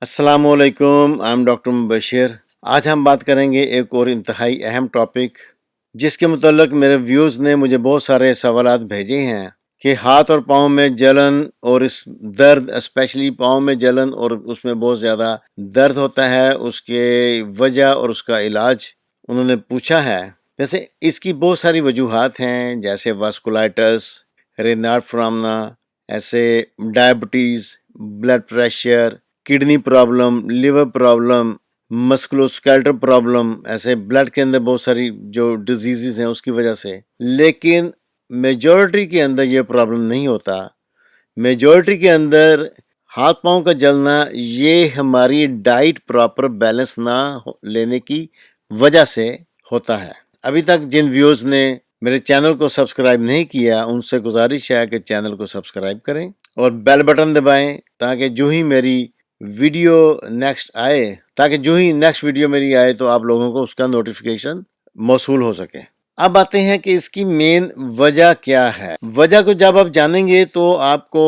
अस्सलाम वालेकुम, I am doctor Mubashar. आज हम बात करेंगे एक और इंतहाई अहम टॉपिक जिसके मुतल्लिक मेरे व्यूज़ ने मुझे बहुत सारे सवालात भेजे हैं कि हाथ और पाँव में जलन और इस दर्द, स्पेशली पाँव में जलन और उसमें बहुत ज़्यादा दर्द होता है, उसके वजह और उसका इलाज उन्होंने पूछा है। जैसे इसकी बहुत सारी वजूहात हैं, जैसे वास्कुलाइटिस, रेनार्ड फ्रामना, ऐसे diabetes, blood pressure, kidney problem, liver problem, musculoskeletal problem, ऐसे ब्लड के अंदर बहुत सारी जो डिजीज़ हैं उसकी वजह से। लेकिन मेजॉरिटी के अंदर ये प्रॉब्लम नहीं होता। मेजॉरिटी के अंदर हाथ पाँव का जलना ये हमारी डाइट प्रॉपर बैलेंस ना लेने की वजह से होता है। अभी तक जिन व्यूअर्स ने मेरे चैनल को सब्सक्राइब नहीं किया उनसे गुजारिश है कि चैनल को सब्सक्राइब करें और बेल बटन दबाएं ताकि जो ही नेक्स्ट वीडियो मेरी आए तो आप लोगों को उसका नोटिफिकेशन मौसूल हो सके। अब आते हैं कि इसकी मेन वजह क्या है। वजह को जब आप जानेंगे तो आपको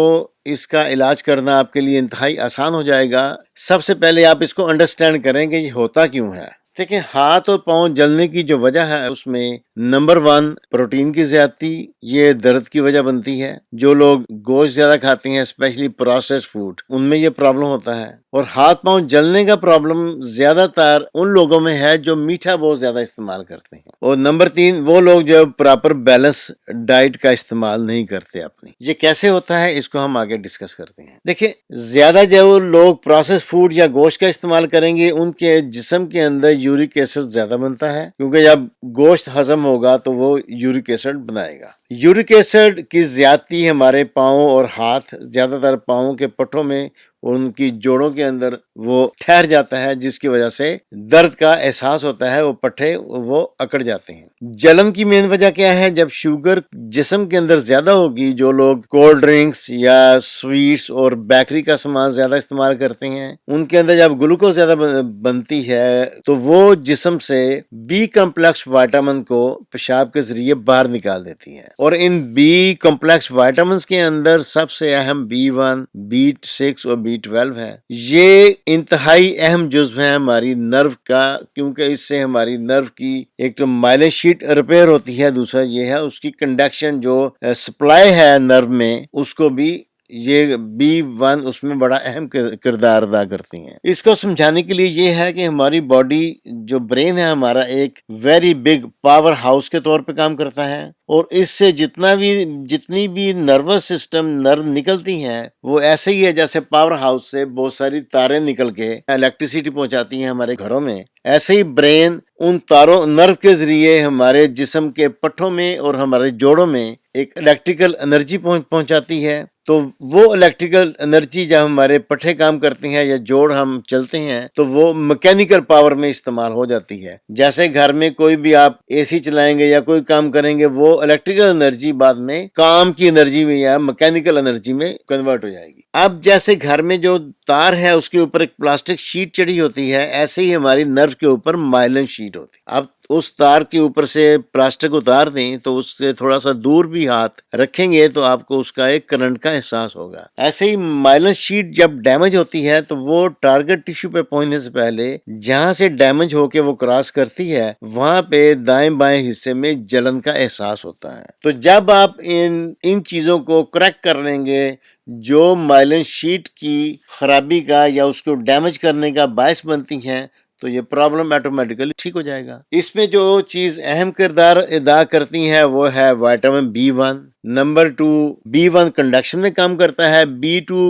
इसका इलाज करना आपके लिए इंतहाई आसान हो जाएगा। सबसे पहले आप इसको अंडरस्टैंड करें कि ये होता क्यों है। देखिए, हाथ और पाँव जलने की जो वजह है उसमें नंबर 1 प्रोटीन की ज्यादती, ये दर्द की वजह बनती है। जो लोग गोश्त ज्यादा खाते हैं, स्पेशली प्रोसेस्ड फूड, उनमें ये प्रॉब्लम होता है। और हाथ पाँव जलने का प्रॉब्लम ज्यादातर उन लोगों में है जो मीठा बहुत ज्यादा इस्तेमाल करते हैं। और नंबर 3 वो लोग जो प्रॉपर बैलेंस डाइट का इस्तेमाल नहीं करते अपनी। ये कैसे होता है इसको हम आगे डिस्कस करते हैं। देखिए, ज्यादा जो लोग प्रोसेस्ड फूड या गोश्त का इस्तेमाल करेंगे उनके जिस्म के अंदर यूरिक एसिड ज्यादा बनता है, क्योंकि जब गोश्त हजम होगा तो वो यूरिक एसिड बनाएगा। यूरिक एसिड की ज्यादती हमारे पाँव और हाथ, ज्यादातर पाँव के पट्टों में और उनकी जोड़ों के अंदर वो ठहर जाता है, जिसकी वजह से दर्द का एहसास होता है, वो पट्टे वो अकड़ जाते हैं। जलन की मेन वजह क्या है? जब शुगर जिस्म के अंदर ज्यादा होगी, जो लोग कोल्ड ड्रिंक्स या स्वीट्स और बेकरी का सामान ज्यादा इस्तेमाल करते हैं, उनके अंदर जब ग्लूकोज ज्यादा बनती है तो वो जिस्म से बी कॉम्प्लेक्स विटामिन को पेशाब के जरिए बाहर निकाल देती है। और इन बी कॉम्प्लेक्स विटामिन के अंदर सबसे अहम B1, B6 और B12 है। ये इंतहाई अहम जुज्व है हमारी नर्व का, क्योंकि इससे हमारी नर्व की एक तो माइलिन शीट रिपेयर होती है, दूसरा ये है उसकी कंडक्शन जो सप्लाई है नर्व में, उसको भी ये B1 उसमें बड़ा अहम किरदार अदा करती हैं। इसको समझाने के लिए ये है कि हमारी बॉडी, जो ब्रेन है हमारा, एक वेरी बिग पावर हाउस के तौर पे काम करता है। और इससे जितनी भी नर्वस सिस्टम नर्व निकलती हैं, वो ऐसे ही है जैसे पावर हाउस से बहुत सारी तारें निकल के इलेक्ट्रिसिटी पहुंचाती हैं हमारे घरों में। ऐसे ही ब्रेन उन तारों, नर्व के जरिए हमारे जिस्म के पट्टों में और हमारे जोड़ों में एक इलेक्ट्रिकल एनर्जी पहुंचाती है। तो वो इलेक्ट्रिकल एनर्जी जब हमारे पट्टे काम करते हैं या जोड़ हम चलते हैं तो वो मैकेनिकल पावर में इस्तेमाल हो जाती है। जैसे घर में कोई भी आप एसी चलाएंगे या कोई काम करेंगे, वो इलेक्ट्रिकल एनर्जी बाद में काम की एनर्जी में या मैकेनिकल एनर्जी में कन्वर्ट हो जाएगी। अब जैसे घर में जो तार है उसके ऊपर एक प्लास्टिक शीट चढ़ी होती है, ऐसे ही हमारी नर्व के ऊपर माइलिन शीट होती है। अब उस तार के ऊपर से प्लास्टिक उतार दें तो उससे थोड़ा सा दूर भी हाथ रखेंगे तो आपको उसका एक करंट का एहसास होगा। ऐसे ही माइलिन शीट जब डैमेज होती है तो वो टारगेट टिश्यू पे पहुंचने से पहले जहां से डैमेज होके वो क्रॉस करती है, वहां पे दाएं बाएं हिस्से में जलन का एहसास होता है। तो जब आप इन चीजों को करेक्ट कर लेंगे, जो माइलिन शीट की खराबी का या उसको डैमेज करने का बायस बनती हैं, तो ये प्रॉब्लम ऑटोमेटिकली ठीक हो जाएगा। इसमें जो चीज अहम किरदार अदा करती है वो है vitamin B1। Number 2, B1 conduction में काम करता है। B2,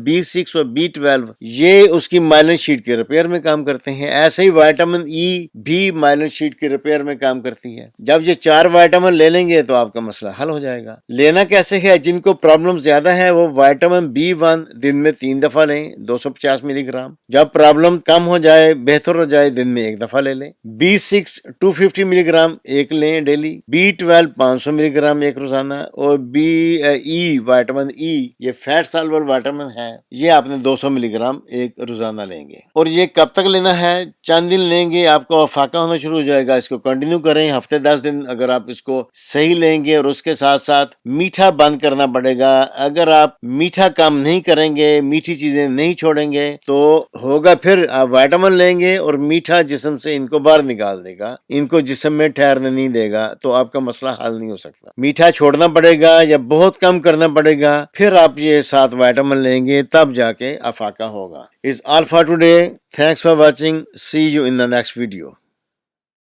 B6 और B12 ये उसकी माइलिन शीट के रिपेयर में काम करते हैं। ऐसे ही विटामिन E भी माइलिन शीट के रिपेयर में काम करती है। जब ये 4 विटामिन ले लेंगे तो आपका मसला हल हो जाएगा। लेना कैसे है? जिनको प्रॉब्लम ज्यादा है वो विटामिन B1 दिन में 3 दफा लें, 250 मिलीग्राम। जब प्रॉब्लम कम हो जाए, बेहतर हो जाए दिन में एक दफा ले लें। B6 250 मिलीग्राम एक लें डेली। B12 500 मिलीग्राम एक रोजाना। और E विटामिन ई, ये फैट सॉल्युबल विटामिन है, ये आपने 200 मिलीग्राम एक रोजाना लेंगे। और ये कब तक लेना है? चंद दिन लेंगे आपको अफाका होना शुरू हो जाएगा। इसको कंटिन्यू करें हफ्ते 10 दिन, अगर आप इसको सही लेंगे। और उसके साथ साथ मीठा बंद करना पड़ेगा। अगर आप मीठा कम नहीं करेंगे, मीठी चीजें नहीं छोड़ेंगे, तो होगा फिर आप विटामिन लेंगे और मीठा जिस्म से इनको बाहर निकाल देगा, इनको जिस्म में ठहरने नहीं देगा, तो आपका मसला हल नहीं हो सकता। मीठा छोड़ना पड़ेगा या बहुत कम करना पड़ेगा, फिर आप ये 7 विटामिन लेंगे, तब जाके अफाका होगा। Is all for today. Thanks for watching. See you in the next video.